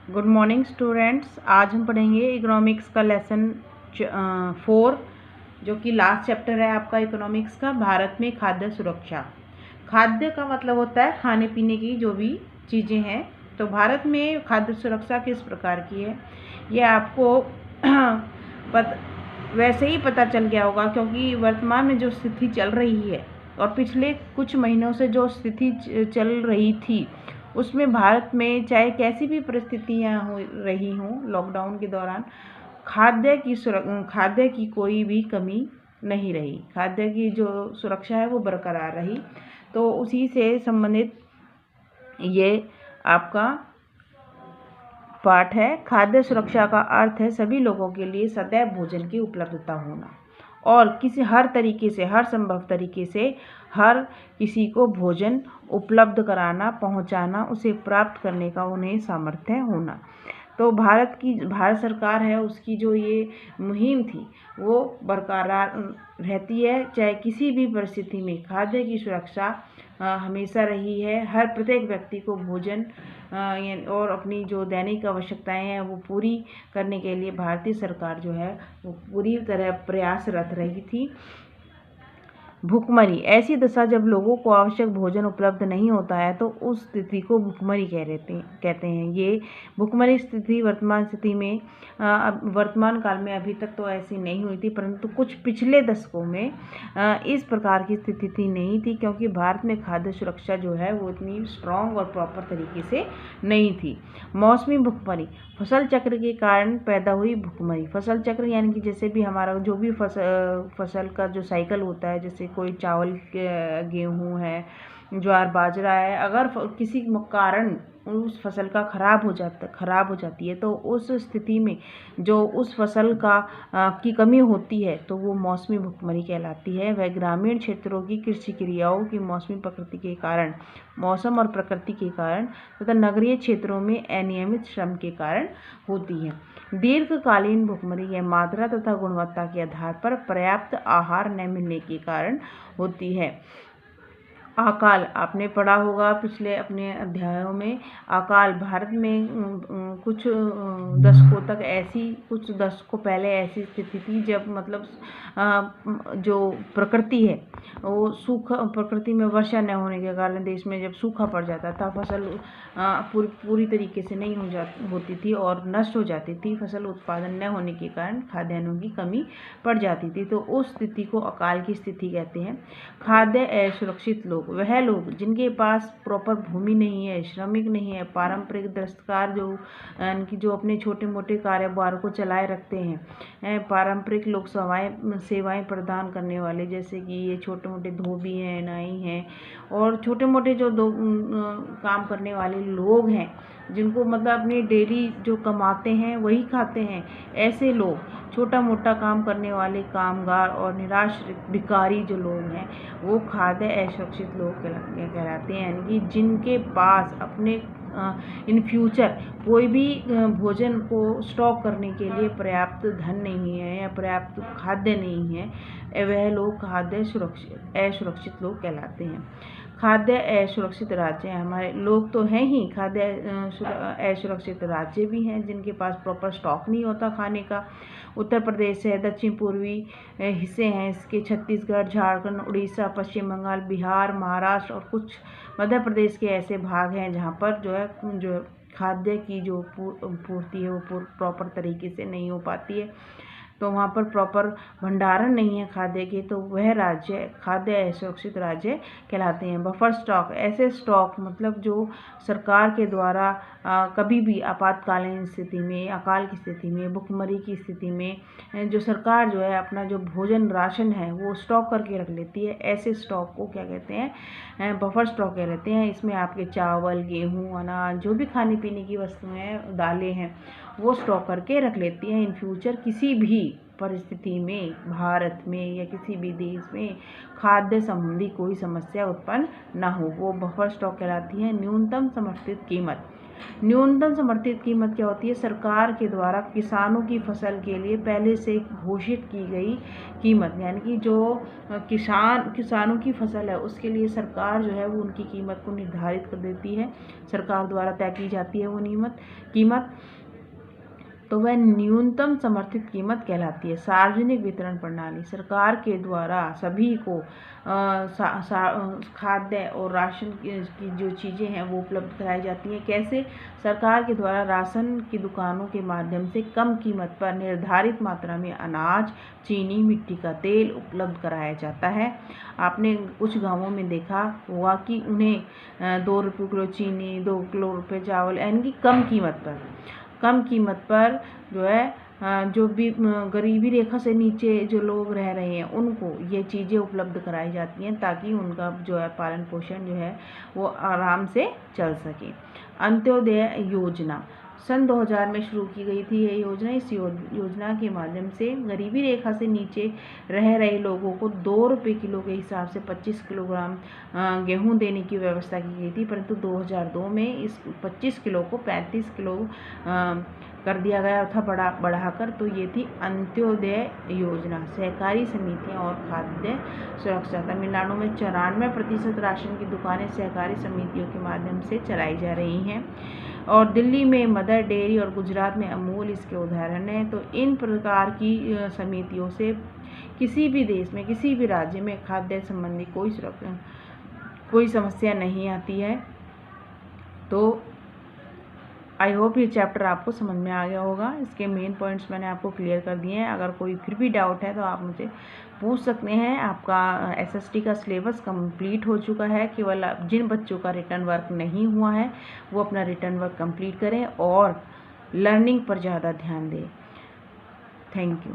Good morning students. आज हम पढ़ेंगे इकोनॉमिक्स का लेसन 4 जो कि लास्ट चैप्टर है आपका इकोनॉमिक्स का। भारत में खाद्य सुरक्षा। खाद्य का मतलब होता है खाने पीने की जो भी चीज़ें हैं। तो भारत में खाद्य सुरक्षा किस प्रकार की है ये आपको वैसे ही पता चल गया होगा, क्योंकि वर्तमान में जो स्थिति चल रही है और पिछले कुछ महीनों से जो स्थिति चल रही थी उसमें भारत में चाहे कैसी भी परिस्थितियाँ हो रही हों, लॉकडाउन के दौरान खाद्य की कोई भी कमी नहीं रही। खाद्य की जो सुरक्षा है वो बरकरार रही। तो उसी से संबंधित ये आपका पाठ है। खाद्य सुरक्षा का अर्थ है सभी लोगों के लिए सदैव भोजन की उपलब्धता होना और हर तरीके से, हर संभव तरीके से हर किसी को भोजन उपलब्ध कराना, पहुंचाना, उसे प्राप्त करने का उन्हें सामर्थ्य होना। तो भारत सरकार है, उसकी जो ये मुहिम थी वो बरकरार रहती है। चाहे किसी भी परिस्थिति में खाद्य की सुरक्षा हमेशा रही है। हर प्रत्येक व्यक्ति को भोजन और अपनी जो दैनिक आवश्यकताएं हैं वो पूरी करने के लिए भारतीय सरकार जो है वो पूरी तरह प्रयासरत रही थी। भुखमरी ऐसी दशा जब लोगों को आवश्यक भोजन उपलब्ध नहीं होता है तो उस स्थिति को भुखमरी कहते हैं। ये भुखमरी स्थिति वर्तमान काल में अभी तक तो ऐसी नहीं हुई थी, परंतु कुछ पिछले दशकों में इस प्रकार की स्थिति नहीं थी, क्योंकि भारत में खाद्य सुरक्षा जो है वो इतनी स्ट्रॉन्ग और प्रॉपर तरीके से नहीं थी। मौसमी भुखमरी फसल चक्र के कारण पैदा हुई भुखमरी। फसल चक्र यानी कि जैसे भी हमारा जो भी फसल का जो साइकिल होता है, जैसे कोई चावल, गेहूं है, ज्वार, बाजरा है, अगर किसी कारण उस फसल का खराब हो जाती है तो उस स्थिति में जो उस फसल की कमी होती है तो वो मौसमी भुखमरी कहलाती है। वह ग्रामीण क्षेत्रों की कृषि क्रियाओं की मौसमी प्रकृति के कारण, मौसम और प्रकृति के कारण तथा नगरीय क्षेत्रों में अनियमित श्रम के कारण होती है। दीर्घकालीन भुखमरी यह मात्रा तथा गुणवत्ता के आधार पर पर्याप्त आहार न मिलने के कारण होती है। अकाल आपने पढ़ा होगा पिछले अपने अध्यायों में। अकाल भारत में कुछ दशकों पहले ऐसी स्थिति थी जब मतलब जो प्रकृति है वो प्रकृति में वर्षा न होने के कारण देश में जब सूखा पड़ जाता था, फसल पूरी तरीके से नहीं होती थी और नष्ट हो जाती थी। फसल उत्पादन न होने के कारण खाद्यान्नों की कमी पड़ जाती थी, तो उस स्थिति को अकाल की स्थिति कहते हैं। खाद्य असुरक्षित लोग वह लोग जिनके पास प्रॉपर भूमि नहीं है, श्रमिक नहीं है, पारंपरिक दस्तकार जो अपने छोटे मोटे कारोबार को चलाए रखते हैं, पारंपरिक लोक सेवाएं प्रदान करने वाले, जैसे कि ये छोटे मोटे धोबी हैं, नाई हैं और छोटे मोटे जो काम करने वाले लोग हैं, जिनको मतलब अपनी डेली जो कमाते हैं वही खाते हैं, ऐसे लोग, छोटा मोटा काम करने वाले कामगार और निराश भिखारी जो लोग हैं वो खाद्य असुरक्षित लोग कहलाते हैं। यानी कि जिनके पास अपने इन फ्यूचर कोई भी भोजन को स्टॉक करने के लिए पर्याप्त धन नहीं है या पर्याप्त खाद्य नहीं है, वह लोग खाद्य असुरक्षित लोग कहलाते हैं। खाद्य असुरक्षित राज्य हमारे लोग तो हैं ही, खाद्य असुरक्षित राज्य भी हैं जिनके पास प्रॉपर स्टॉक नहीं होता खाने का। उत्तर प्रदेश है, दक्षिण पूर्वी हिस्से हैं इसके, छत्तीसगढ़, झारखंड, उड़ीसा, पश्चिम बंगाल, बिहार, महाराष्ट्र और कुछ मध्य प्रदेश के ऐसे भाग हैं जहाँ पर जो खाद्य की जो पूर्ति है वो प्रॉपर तरीके से नहीं हो पाती है, तो वहाँ पर प्रॉपर भंडारण नहीं है खाद्य के, तो वह राज्य खाद्य असुरक्षित राज्य कहलाते हैं। बफर स्टॉक ऐसे स्टॉक मतलब जो सरकार के द्वारा कभी भी आपातकालीन स्थिति में, अकाल की स्थिति में, भुखमरी की स्थिति में जो सरकार जो है अपना जो भोजन राशन है वो स्टॉक करके रख लेती है, ऐसे स्टॉक को क्या कहते हैं, बफर स्टॉक कहते हैं। इसमें आपके चावल, गेहूँ, अनाज, जो भी खाने पीने की वस्तुएं हैं, दालें हैं, वो स्टॉक करके रख लेती हैं। इन फ्यूचर किसी भी परिस्थिति में भारत में या किसी भी देश में खाद्य संबंधी कोई समस्या उत्पन्न ना हो, वो बफर स्टॉक कहलाती है। न्यूनतम समर्थित कीमत न्यूनतम समर्थित कीमत क्या होती है? सरकार के द्वारा किसानों की फसल के लिए पहले से घोषित की गई कीमत, यानी कि जो किसानों की फसल है उसके लिए सरकार जो है वो उनकी कीमत को निर्धारित कर देती है, सरकार द्वारा तय की जाती है वो कीमत, तो वह न्यूनतम समर्थित कीमत कहलाती है। सार्वजनिक वितरण प्रणाली, सरकार के द्वारा सभी को खाद्य और राशन की जो चीज़ें हैं वो उपलब्ध कराई जाती हैं। कैसे? सरकार के द्वारा राशन की दुकानों के माध्यम से कम कीमत पर निर्धारित मात्रा में अनाज, चीनी, मिट्टी का तेल उपलब्ध कराया जाता है। आपने कुछ गांवों में देखा होगा कि उन्हें 2 रुपये किलो चीनी, 2 किलो रुपये चावल, यानी कि कम कीमत पर जो है जो भी गरीबी रेखा से नीचे जो लोग रह रहे हैं उनको ये चीज़ें उपलब्ध कराई जाती हैं, ताकि उनका जो है पालन पोषण जो है वो आराम से चल सके। अंत्योदय योजना सन 2000 में शुरू की गई थी ये योजना। इस योजना के माध्यम से गरीबी रेखा से नीचे रह रहे लोगों को 2 रुपये किलो के हिसाब से 25 किलोग्राम गेहूं देने की व्यवस्था की गई थी, परंतु 2002 में इस 25 किलो को 35 किलो कर दिया गया था बढ़ाकर। तो ये थी अंत्योदय योजना। सहकारी समितियां और खाद्य सुरक्षा, तमिलनाडु में 94% राशन की दुकानें सहकारी समितियों के माध्यम से चलाई जा रही हैं, और दिल्ली में मदर डेयरी और गुजरात में अमूल इसके उदाहरण हैं। तो इन प्रकार की समितियों से किसी भी देश में, किसी भी राज्य में खाद्य संबंधी कोई समस्या नहीं आती है। तो आई होप ये चैप्टर आपको समझ में आ गया होगा। इसके मेन पॉइंट्स मैंने आपको क्लियर कर दिए हैं। अगर कोई फिर भी डाउट है तो आप मुझे पूछ सकते हैं। आपका एसएसटी का सिलेबस कंप्लीट हो चुका है। केवल जिन बच्चों का रिटर्न वर्क नहीं हुआ है वो अपना रिटर्न वर्क कंप्लीट करें और लर्निंग पर ज़्यादा ध्यान दें। Thank you.